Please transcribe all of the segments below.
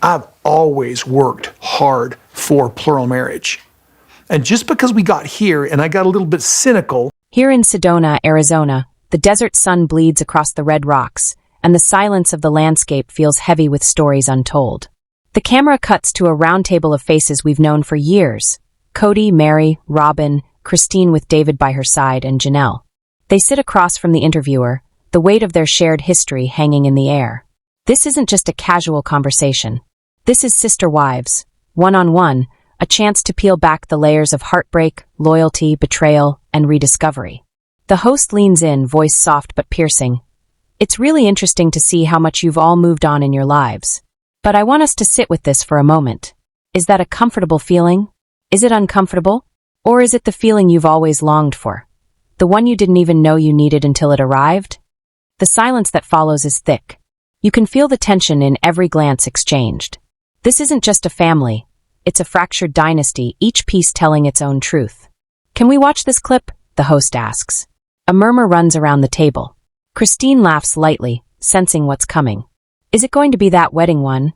I've always worked hard for plural marriage. And just because we got here and I got a little bit cynical. Here in Sedona, Arizona, the desert sun bleeds across the red rocks, and the silence of the landscape feels heavy with stories untold. The camera cuts to a round table of faces we've known for years. Kody, Meri, Robyn, Christine with David by her side, and Janelle. They sit across from the interviewer, the weight of their shared history hanging in the air. This isn't just a casual conversation. This is sister wives, one-on-one, a chance to peel back the layers of heartbreak, loyalty, betrayal, and rediscovery. The host leans in, voice soft but piercing. It's really interesting to see how much you've all moved on in your lives. But I want us to sit with this for a moment. Is that a comfortable feeling? Is it uncomfortable? Or is it the feeling you've always longed for? The one you didn't even know you needed until it arrived? The silence that follows is thick. You can feel the tension in every glance exchanged. This isn't just a family. It's a fractured dynasty, each piece telling its own truth. Can we watch this clip? The host asks. A murmur runs around the table. Christine laughs lightly, sensing what's coming. Is it going to be that wedding one?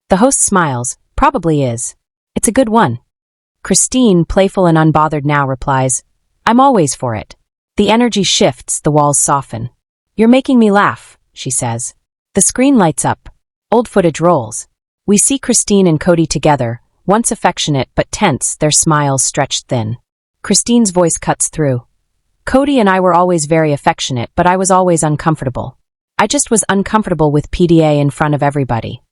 The host smiles. Probably is. It's a good one. Christine, playful and unbothered now, replies, I'm always for it. The energy shifts, the walls soften. You're making me laugh, she says. The screen lights up. Old footage rolls. We see Christine and Kody together, once affectionate but tense, their smiles stretched thin. Christine's voice cuts through. Kody and I were always very affectionate, but I was always uncomfortable. I just was uncomfortable with PDA in front of everybody.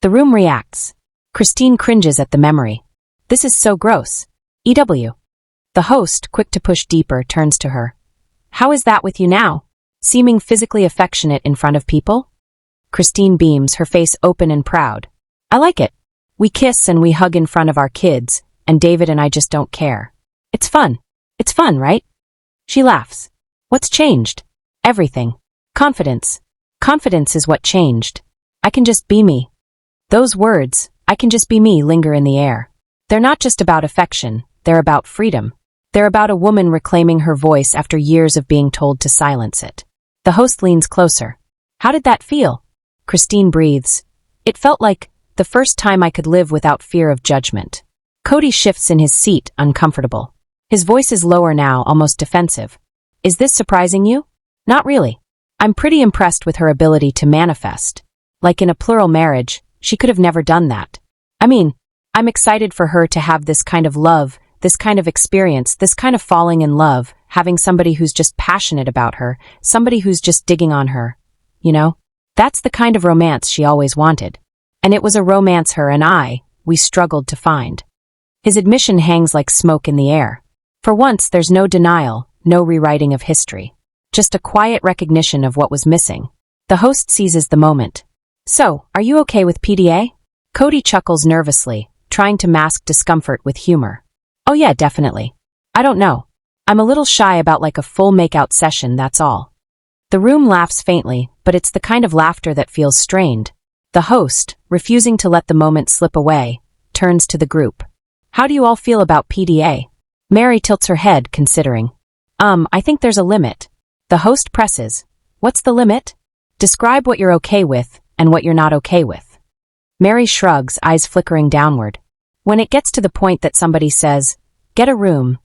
The room reacts. Christine cringes at the memory. This is so gross. EW. The host, quick to push deeper, turns to her. How is that with you now? Seeming physically affectionate in front of people? Christine beams, her face open and proud. I like it. We kiss and we hug in front of our kids, and David and I just don't care. It's fun. It's fun, right? She laughs. What's changed? Everything. Confidence. Confidence is what changed. I can just be me. Those words, I can just be me, linger in the air. They're not just about affection, they're about freedom. They're about a woman reclaiming her voice after years of being told to silence it. The host leans closer. How did that feel? Christine breathes. It felt like the first time I could live without fear of judgment. Kody shifts in his seat, uncomfortable. His voice is lower now, almost defensive. Is this surprising you? Not really. I'm pretty impressed with her ability to manifest. Like in a plural marriage, she could have never done that. I mean, I'm excited for her to have this kind of love, this kind of experience, this kind of falling in love, having somebody who's just passionate about her, somebody who's just digging on her. You know? That's the kind of romance she always wanted. And it was a romance her and we struggled to find. His admission hangs like smoke in the air. For once, there's no denial, no rewriting of history. Just a quiet recognition of what was missing. The host seizes the moment. So, are you okay with PDA? Kody chuckles nervously, trying to mask discomfort with humor. Oh yeah, definitely. I don't know. I'm a little shy about like a full makeout session, that's all. The room laughs faintly, but it's the kind of laughter that feels strained. The host, refusing to let the moment slip away, turns to the group. How do you all feel about PDA? Meri tilts her head, considering. I think there's a limit. The host presses. What's the limit? Describe what you're okay with and what you're not okay with. Meri shrugs, eyes flickering downward. When it gets to the point that somebody says, get a room,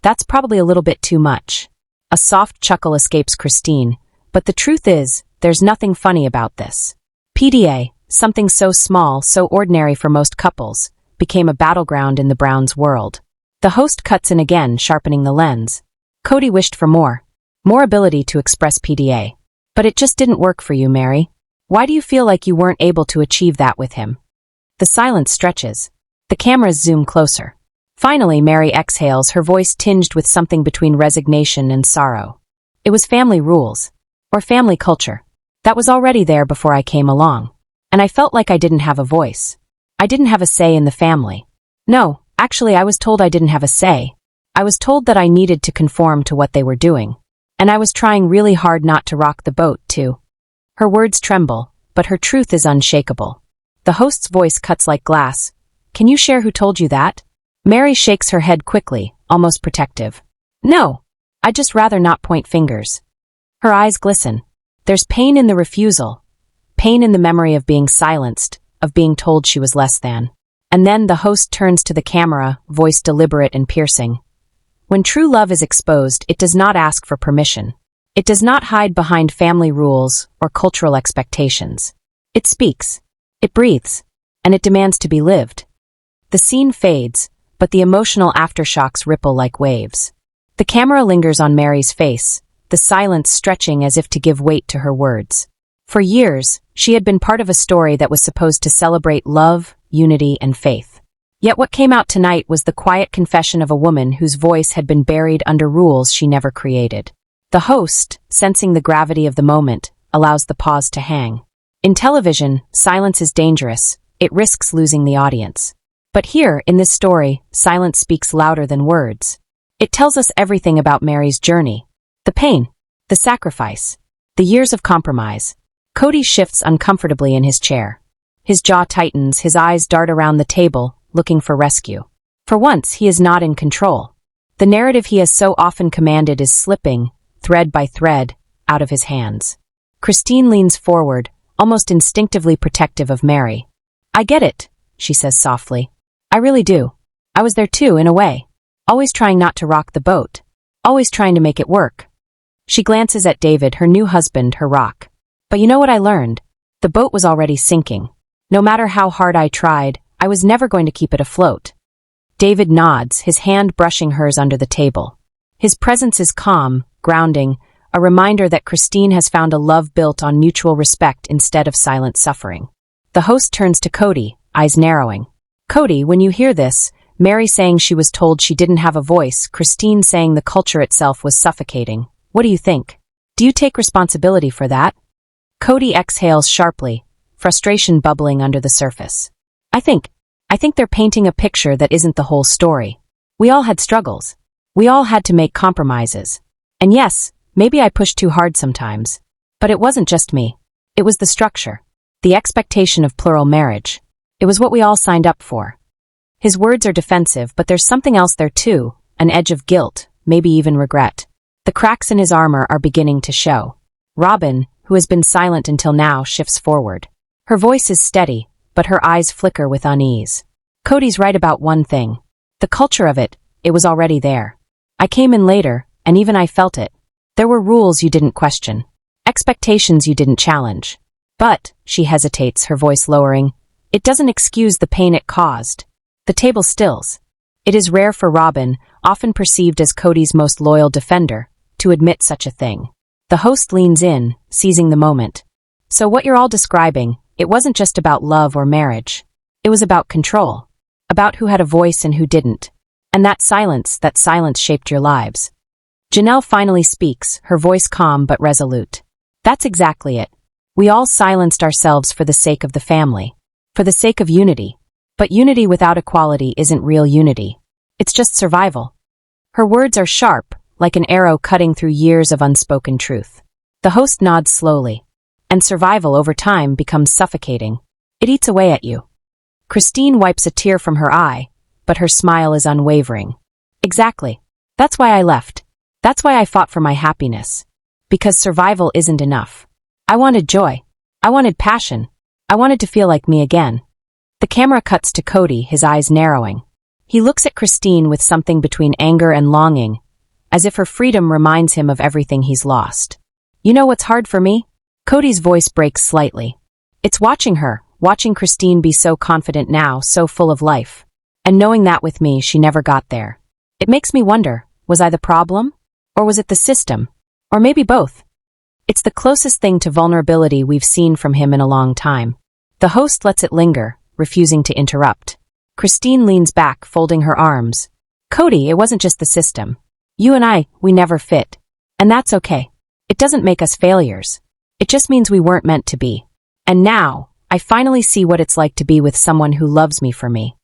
that's probably a little bit too much. A soft chuckle escapes Christine, but the truth is, there's nothing funny about this. PDA, something so small, so ordinary for most couples, became a battleground in the Browns' world. The host cuts in again, sharpening the lens. Kody wished for more ability to express PDA. But it just didn't work for you, Meri. Why do you feel like you weren't able to achieve that with him? The silence stretches. The cameras zoom closer. Finally, Meri exhales, her voice tinged with something between resignation and sorrow. It was family rules. Or family culture. That was already there before I came along. And I felt like I didn't have a voice. I didn't have a say in the family. No, actually I was told I didn't have a say. I was told that I needed to conform to what they were doing. And I was trying really hard not to rock the boat, too. Her words tremble, but her truth is unshakable. The host's voice cuts like glass. Can you share who told you that? Meri shakes her head quickly, almost protective. No, I'd just rather not point fingers. Her eyes glisten. There's pain in the refusal. Pain in the memory of being silenced, of being told she was less than. And then the host turns to the camera, voice deliberate and piercing. When true love is exposed, it does not ask for permission. It does not hide behind family rules or cultural expectations. It speaks, it breathes, and it demands to be lived. The scene fades, but the emotional aftershocks ripple like waves. The camera lingers on Meri's face, the silence stretching as if to give weight to her words. For years, she had been part of a story that was supposed to celebrate love, unity, and faith. Yet what came out tonight was the quiet confession of a woman whose voice had been buried under rules she never created. The host, sensing the gravity of the moment, allows the pause to hang. In television, silence is dangerous. It risks losing the audience. But here, in this story, silence speaks louder than words. It tells us everything about Meri's journey. The pain, the sacrifice, the years of compromise. Kody shifts uncomfortably in his chair. His jaw tightens, his eyes dart around the table, looking for rescue. For once, he is not in control. The narrative he has so often commanded is slipping, thread by thread, out of his hands. Christine leans forward, almost instinctively protective of Meri. "I get it," she says softly. "I really do. I was there too, in a way. Always trying not to rock the boat. Always trying to make it work." She glances at David, her new husband, her rock. "But you know what I learned? The boat was already sinking. No matter how hard I tried, I was never going to keep it afloat." David nods, his hand brushing hers under the table. His presence is calm, grounding, a reminder that Christine has found a love built on mutual respect instead of silent suffering. The host turns to Kody, eyes narrowing. "Kody, when you hear this, Meri saying she was told she didn't have a voice, Christine saying the culture itself was suffocating, what do you think? Do you take responsibility for that?" Kody exhales sharply, frustration bubbling under the surface. I think they're painting a picture that isn't the whole story. We all had struggles. We all had to make compromises. And yes, maybe I pushed too hard sometimes. But it wasn't just me. It was the structure. The expectation of plural marriage. It was what we all signed up for. His words are defensive, but there's something else there too, an edge of guilt, maybe even regret. The cracks in his armor are beginning to show. Robyn, who has been silent until now, shifts forward. Her voice is steady, but her eyes flicker with unease. Kody's right about one thing. The culture of it was already there. I came in later, and even I felt it. There were rules you didn't question. Expectations you didn't challenge. But, she hesitates, her voice lowering, it doesn't excuse the pain it caused. The table stills. It is rare for Robyn, often perceived as Kody's most loyal defender, to admit such a thing. The host leans in, seizing the moment. So what you're all describing, it wasn't just about love or marriage. It was about control. About who had a voice and who didn't. And that silence shaped your lives. Janelle finally speaks, her voice calm but resolute. That's exactly it. We all silenced ourselves for the sake of the family. For the sake of unity. But unity without equality isn't real unity. It's just survival. Her words are sharp, like an arrow cutting through years of unspoken truth. The host nods slowly. And survival over time becomes suffocating. It eats away at you. Christine wipes a tear from her eye, but her smile is unwavering. Exactly. That's why I left. That's why I fought for my happiness. Because survival isn't enough. I wanted joy. I wanted passion. I wanted to feel like me again. The camera cuts to Kody, his eyes narrowing. He looks at Christine with something between anger and longing, as if her freedom reminds him of everything he's lost. You know what's hard for me? Kody's voice breaks slightly. It's watching Christine be so confident now, so full of life. And knowing that with me, she never got there. It makes me wonder, was I the problem? Or was it the system? Or maybe both? It's the closest thing to vulnerability we've seen from him in a long time. The host lets it linger, refusing to interrupt. Christine leans back, folding her arms. Kody, it wasn't just the system. You and I, we never fit. And that's okay. It doesn't make us failures. It just means we weren't meant to be. And now, I finally see what it's like to be with someone who loves me for me.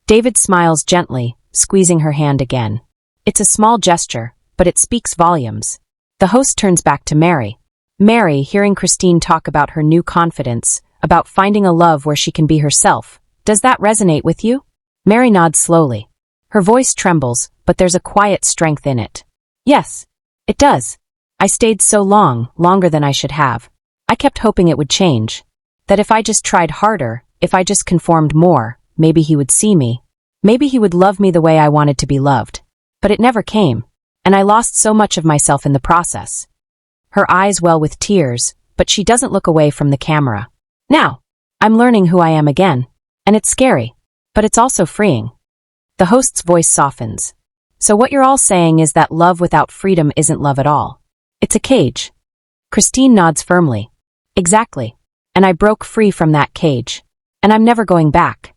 David smiles gently, squeezing her hand again. It's a small gesture, but it speaks volumes. The host turns back to Meri. Meri, hearing Christine talk about her new confidence, about finding a love where she can be herself, does that resonate with you? Meri nods slowly. Her voice trembles, but there's a quiet strength in it. Yes, it does. I stayed so long, longer than I should have. I kept hoping it would change. That if I just tried harder, if I just conformed more, maybe he would see me. Maybe he would love me the way I wanted to be loved. But it never came, and I lost so much of myself in the process. Her eyes well with tears, but she doesn't look away from the camera. Now, I'm learning who I am again, and it's scary, but it's also freeing. The host's voice softens. So what you're all saying is that love without freedom isn't love at all. It's a cage. Christine nods firmly. Exactly. And I broke free from that cage. And I'm never going back.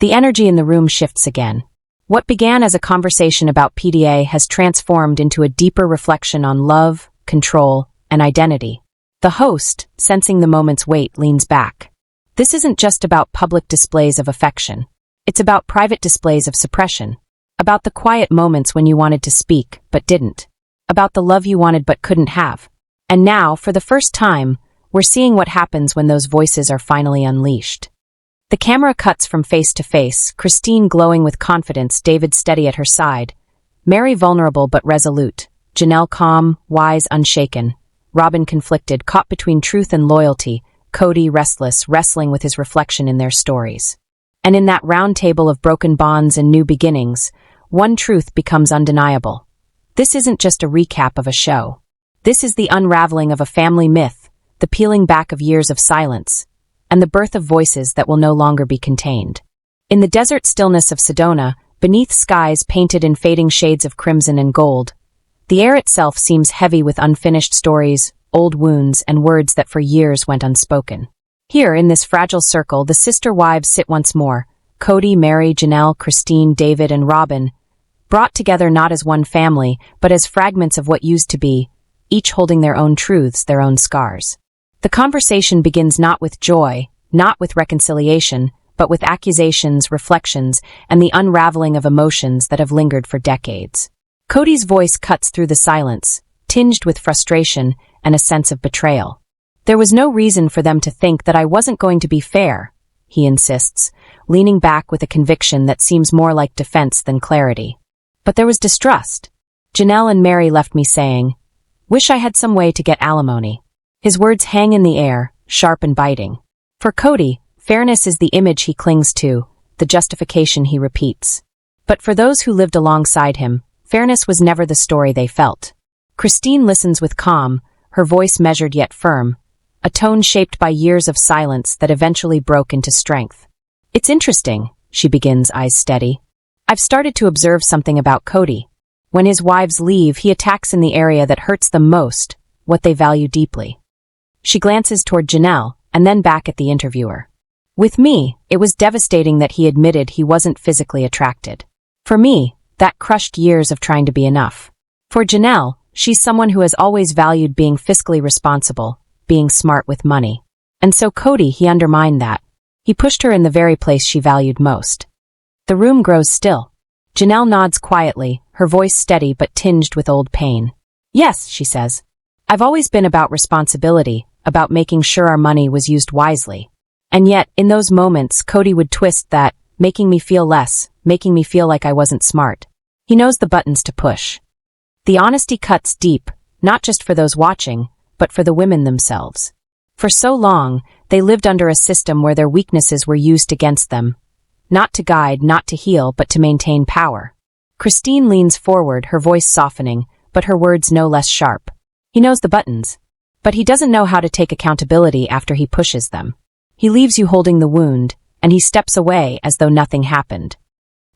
The energy in the room shifts again. What began as a conversation about PDA has transformed into a deeper reflection on love, control, and identity. The host, sensing the moment's weight, leans back. This isn't just about public displays of affection. It's about private displays of suppression. About the quiet moments when you wanted to speak, but didn't. About the love you wanted but couldn't have. And now, for the first time, we're seeing what happens when those voices are finally unleashed. The camera cuts from face to face, Christine glowing with confidence, David steady at her side, Meri vulnerable but resolute, Janelle calm, wise, unshaken, Robyn conflicted, caught between truth and loyalty, Kody restless, wrestling with his reflection in their stories. And in that round table of broken bonds and new beginnings, one truth becomes undeniable. This isn't just a recap of a show. This is the unraveling of a family myth, the peeling back of years of silence, and the birth of voices that will no longer be contained. In the desert stillness of Sedona, beneath skies painted in fading shades of crimson and gold, the air itself seems heavy with unfinished stories, old wounds, and words that for years went unspoken. Here, in this fragile circle, the sister wives sit once more, Kody, Meri, Janelle, Christine, David, and Robyn, brought together not as one family, but as fragments of what used to be, each holding their own truths, their own scars. The conversation begins not with joy, not with reconciliation, but with accusations, reflections, and the unraveling of emotions that have lingered for decades. Kody's voice cuts through the silence, tinged with frustration and a sense of betrayal. There was no reason for them to think that I wasn't going to be fair, he insists, leaning back with a conviction that seems more like defense than clarity. But there was distrust. Janelle and Meri left me saying, "Wish I had some way to get alimony." His words hang in the air, sharp and biting. For Kody, fairness is the image he clings to, the justification he repeats. But for those who lived alongside him, fairness was never the story they felt. Christine listens with calm, her voice measured yet firm, a tone shaped by years of silence that eventually broke into strength. "It's interesting," she begins, eyes steady. "I've started to observe something about Kody. When his wives leave, he attacks in the area that hurts them most, what they value deeply." She glances toward Janelle, and then back at the interviewer. With me, it was devastating that he admitted he wasn't physically attracted. For me, that crushed years of trying to be enough. For Janelle, she's someone who has always valued being fiscally responsible, being smart with money. And so Kody, he undermined that. He pushed her in the very place she valued most. The room grows still. Janelle nods quietly, her voice steady but tinged with old pain. "Yes," she says. "I've always been about responsibility, about making sure our money was used wisely. And yet, in those moments, Kody would twist that, making me feel less, making me feel like I wasn't smart. He knows the buttons to push." The honesty cuts deep, not just for those watching, but for the women themselves. For so long, they lived under a system where their weaknesses were used against them. Not to guide, not to heal, but to maintain power. Christine leans forward, her voice softening, but her words no less sharp. He knows the buttons. But he doesn't know how to take accountability after he pushes them. He leaves you holding the wound, and he steps away as though nothing happened.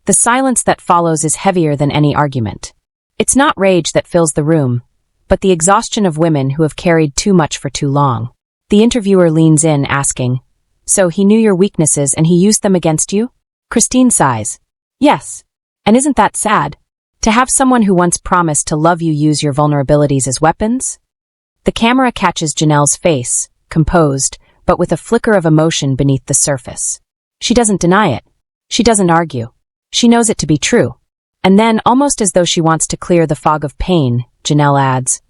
The silence that follows is heavier than any argument. It's not rage that fills the room, but the exhaustion of women who have carried too much for too long. The interviewer leans in, asking, "So he knew your weaknesses and he used them against you?" Christine sighs. "Yes. And isn't that sad? To have someone who once promised to love you use your vulnerabilities as weapons?" The camera catches Janelle's face, composed, but with a flicker of emotion beneath the surface. She doesn't deny it. She doesn't argue. She knows it to be true. And then, almost as though she wants to clear the fog of pain, Janelle adds,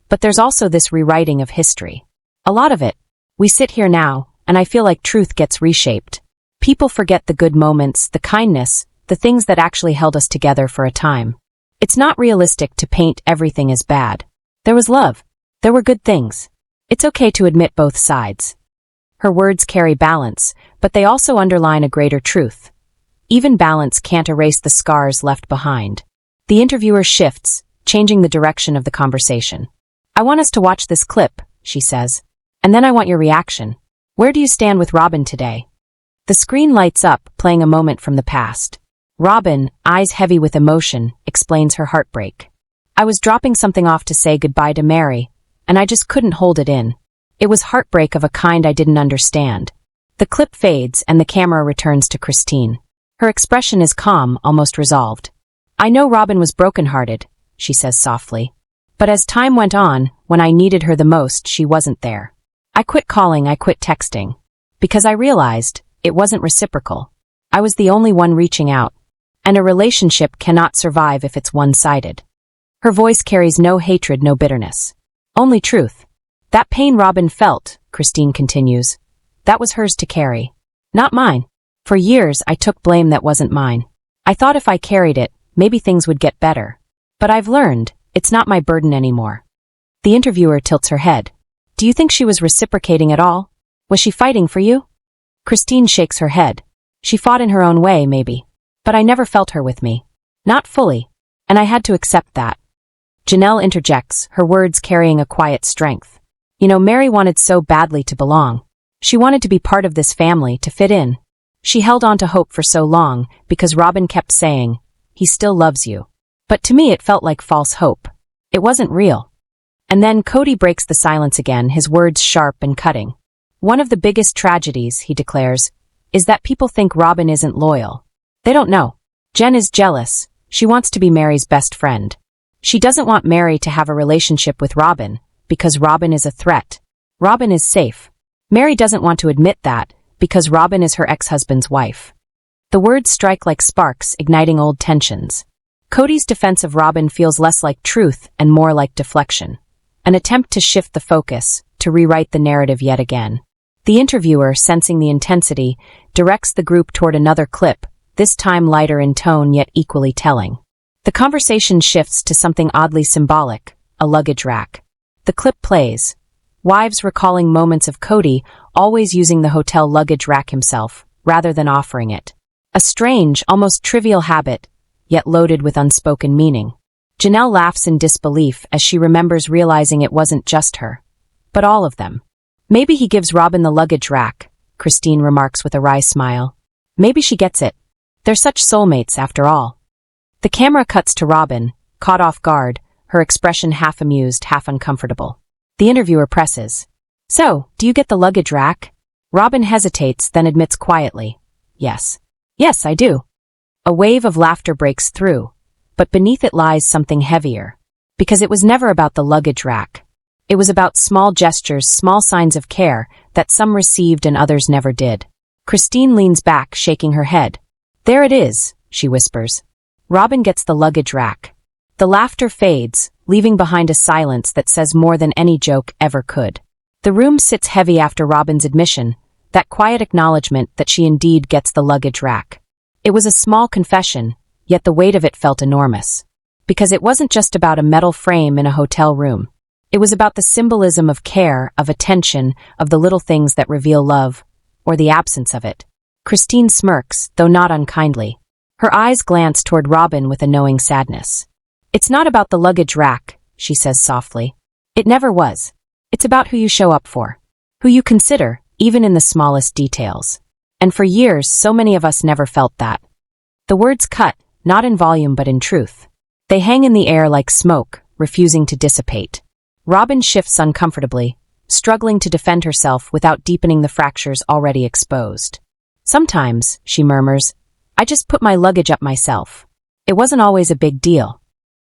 "But there's also this rewriting of history. A lot of it. We sit here now, and I feel like truth gets reshaped. People forget the good moments, the kindness, the things that actually held us together for a time. It's not realistic to paint everything as bad. There was love. There were good things. It's okay to admit both sides." Her words carry balance, but they also underline a greater truth. Even balance can't erase the scars left behind. The interviewer shifts, changing the direction of the conversation. I want us to watch this clip, she says. And then I want your reaction. Where do you stand with Robyn today? The screen lights up, playing a moment from the past. Robyn, eyes heavy with emotion, explains her heartbreak. I was dropping something off to say goodbye to Meri, and I just couldn't hold it in. It was heartbreak of a kind I didn't understand. The clip fades and the camera returns to Christine. Her expression is calm, almost resolved. I know Robyn was brokenhearted, she says softly. But as time went on, when I needed her the most, she wasn't there. I quit calling, I quit texting. Because I realized it wasn't reciprocal. I was the only one reaching out. And a relationship cannot survive if it's one-sided. Her voice carries no hatred, no bitterness. Only truth. That pain Robyn felt, Christine continues, that was hers to carry. Not mine. For years, I took blame that wasn't mine. I thought if I carried it, maybe things would get better. But I've learned, it's not my burden anymore. The interviewer tilts her head. Do you think she was reciprocating at all? Was she fighting for you? Christine shakes her head. She fought in her own way, maybe. But I never felt her with me. Not fully. And I had to accept that. Janelle interjects, her words carrying a quiet strength. You know, Meri wanted so badly to belong. She wanted to be part of this family, to fit in. She held on to hope for so long because Robyn kept saying, he still loves you. But to me it felt like false hope. It wasn't real. And then Kody breaks the silence again, his words sharp and cutting. One of the biggest tragedies, he declares, is that people think Robyn isn't loyal. They don't know. Jen is jealous. She wants to be Meri's best friend. She doesn't want Meri to have a relationship with Robyn, because Robyn is a threat. Robyn is safe. Meri doesn't want to admit that, because Robyn is her ex-husband's wife. The words strike like sparks, igniting old tensions. Kody's defense of Robyn feels less like truth and more like deflection. An attempt to shift the focus, to rewrite the narrative yet again. The interviewer, sensing the intensity, directs the group toward another clip, this time lighter in tone yet equally telling. The conversation shifts to something oddly symbolic, a luggage rack. The clip plays. Wives recalling moments of Kody always using the hotel luggage rack himself, rather than offering it. A strange, almost trivial habit, yet loaded with unspoken meaning. Janelle laughs in disbelief as she remembers realizing it wasn't just her, but all of them. Maybe he gives Robyn the luggage rack, Christine remarks with a wry smile. Maybe she gets it. They're such soulmates after all. The camera cuts to Robyn, caught off guard, her expression half amused, half uncomfortable. The interviewer presses. So, do you get the luggage rack? Robyn hesitates, then admits quietly. Yes. Yes, I do. A wave of laughter breaks through, but beneath it lies something heavier. Because it was never about the luggage rack. It was about small gestures, small signs of care that some received and others never did. Christine leans back, shaking her head. There it is, she whispers. Robyn gets the luggage rack. The laughter fades, leaving behind a silence that says more than any joke ever could. The room sits heavy after Robyn's admission, that quiet acknowledgement that she indeed gets the luggage rack. It was a small confession, yet the weight of it felt enormous. Because it wasn't just about a metal frame in a hotel room. It was about the symbolism of care, of attention, of the little things that reveal love, or the absence of it. Christine smirks, though not unkindly. Her eyes glance toward Robyn with a knowing sadness. It's not about the luggage rack, she says softly. It never was. It's about who you show up for. Who you consider, even in the smallest details. And for years, so many of us never felt that. The words cut, not in volume but in truth. They hang in the air like smoke, refusing to dissipate. Robyn shifts uncomfortably, struggling to defend herself without deepening the fractures already exposed. Sometimes, she murmurs, I just put my luggage up myself. It wasn't always a big deal.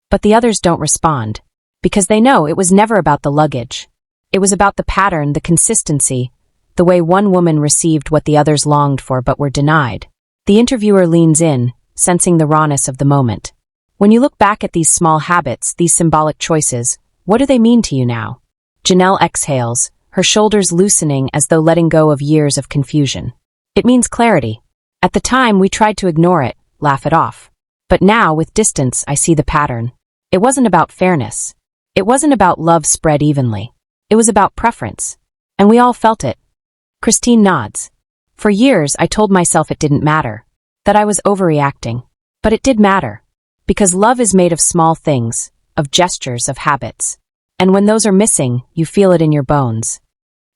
But the others don't respond, because they know it was never about the luggage. It was about the pattern, the consistency, the way one woman received what the others longed for but were denied. The interviewer leans in, sensing the rawness of the moment. When you look back at these small habits, these symbolic choices, what do they mean to you now? Janelle exhales, her shoulders loosening as though letting go of years of confusion. It means clarity. At the time, we tried to ignore it, laugh it off. But now, with distance, I see the pattern. It wasn't about fairness. It wasn't about love spread evenly. It was about preference. And we all felt it. Christine nods. For years, I told myself it didn't matter, that I was overreacting. But it did matter. Because love is made of small things, of gestures, of habits. And when those are missing, you feel it in your bones.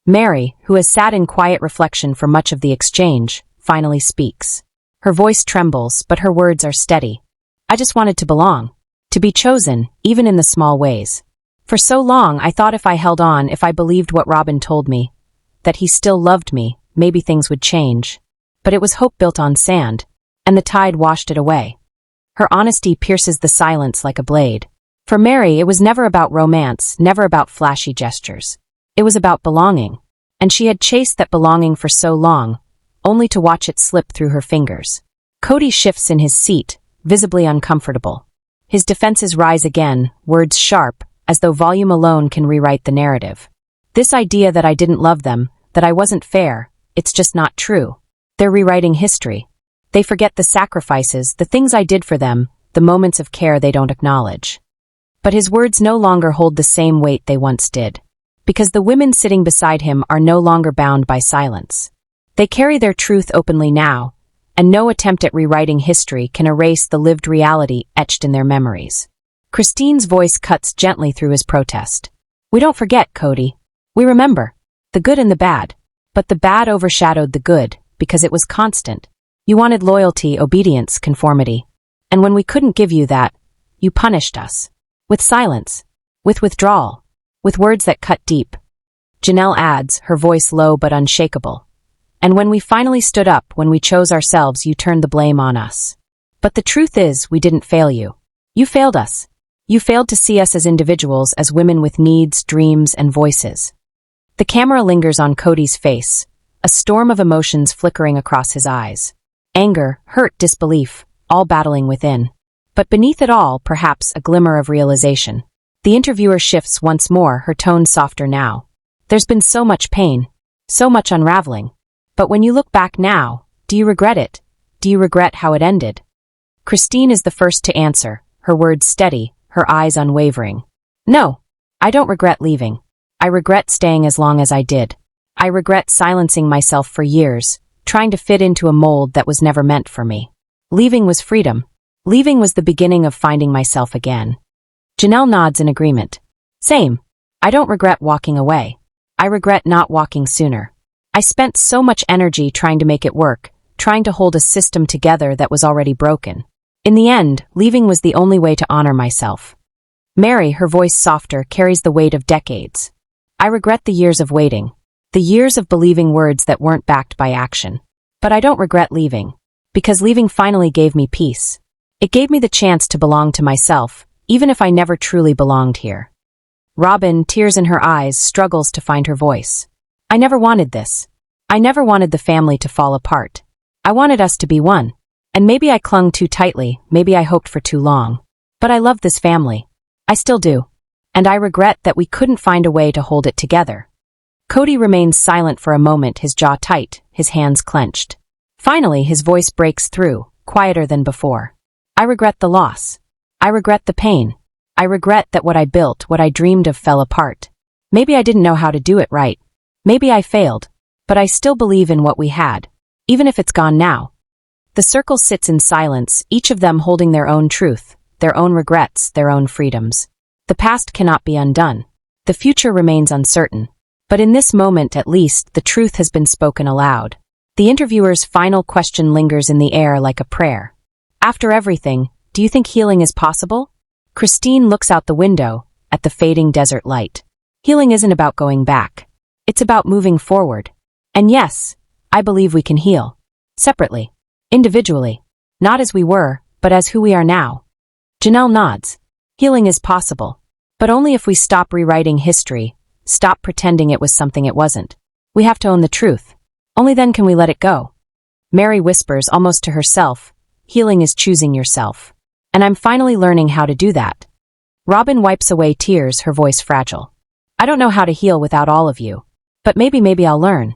Meri, who has sat in quiet reflection for much of the exchange, finally speaks. Her voice trembles, but her words are steady. I just wanted to belong. To be chosen, even in the small ways. For so long, I thought if I held on, if I believed what Robyn told me, that he still loved me, maybe things would change. But it was hope built on sand, and the tide washed it away. Her honesty pierces the silence like a blade. For Meri, it was never about romance, never about flashy gestures. It was about belonging. And she had chased that belonging for so long, only to watch it slip through her fingers. Kody shifts in his seat, visibly uncomfortable. His defenses rise again, words sharp, as though volume alone can rewrite the narrative. This idea that I didn't love them, that I wasn't fair, it's just not true. They're rewriting history. They forget the sacrifices, the things I did for them, the moments of care they don't acknowledge. But his words no longer hold the same weight they once did. Because the women sitting beside him are no longer bound by silence. They carry their truth openly now, and no attempt at rewriting history can erase the lived reality etched in their memories. Christine's voice cuts gently through his protest. We don't forget, Kody. We remember. The good and the bad. But the bad overshadowed the good, because it was constant. You wanted loyalty, obedience, conformity. And when we couldn't give you that, you punished us. With silence. With withdrawal. With words that cut deep. Janelle adds, her voice low but unshakable. And when we finally stood up, when we chose ourselves, you turned the blame on us. But the truth is, we didn't fail you. You failed us. You failed to see us as individuals, as women with needs, dreams, and voices. The camera lingers on Kody's face, a storm of emotions flickering across his eyes. Anger, hurt, disbelief, all battling within. But beneath it all, perhaps, a glimmer of realization. The interviewer shifts once more, her tone softer now. There's been so much pain, so much unraveling. But when you look back now, do you regret it? Do you regret how it ended? Christine is the first to answer, her words steady, her eyes unwavering. No, I don't regret leaving. I regret staying as long as I did. I regret silencing myself for years, trying to fit into a mold that was never meant for me. Leaving was freedom. Leaving was the beginning of finding myself again. Janelle nods in agreement. Same. I don't regret walking away. I regret not walking sooner. I spent so much energy trying to make it work, trying to hold a system together that was already broken. In the end, leaving was the only way to honor myself. Meri, her voice softer, carries the weight of decades. I regret the years of waiting. The years of believing words that weren't backed by action. But I don't regret leaving. Because leaving finally gave me peace. It gave me the chance to belong to myself, even if I never truly belonged here. Robyn, tears in her eyes, struggles to find her voice. I never wanted this. I never wanted the family to fall apart. I wanted us to be one. And maybe I clung too tightly, maybe I hoped for too long. But I love this family. I still do. And I regret that we couldn't find a way to hold it together. Kody remains silent for a moment, his jaw tight, his hands clenched. Finally, his voice breaks through, quieter than before. I regret the loss. I regret the pain. I regret that what I built, what I dreamed of, fell apart. Maybe I didn't know how to do it right. Maybe I failed. But I still believe in what we had, even if it's gone now. The circle sits in silence, each of them holding their own truth, their own regrets, their own freedoms. The past cannot be undone. The future remains uncertain. But in this moment, at least, the truth has been spoken aloud. The interviewer's final question lingers in the air like a prayer. After everything, do you think healing is possible? Christine looks out the window, at the fading desert light. Healing isn't about going back. It's about moving forward. And yes, I believe we can heal. Separately. Individually. Not as we were, but as who we are now. Janelle nods. Healing is possible. But only if we stop rewriting history, stop pretending it was something it wasn't. We have to own the truth. Only then can we let it go. Meri whispers, almost to herself, healing is choosing yourself. And I'm finally learning how to do that. Robyn wipes away tears, her voice fragile. I don't know how to heal without all of you. But maybe I'll learn.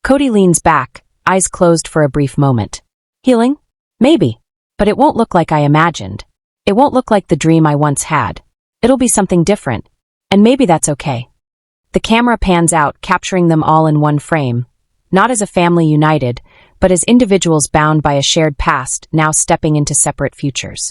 Kody leans back, eyes closed for a brief moment. Healing? Maybe. But it won't look like I imagined. It won't look like the dream I once had. It'll be something different. And maybe that's okay. The camera pans out, capturing them all in one frame. not as a family united, but as individuals bound by a shared past now stepping into separate futures.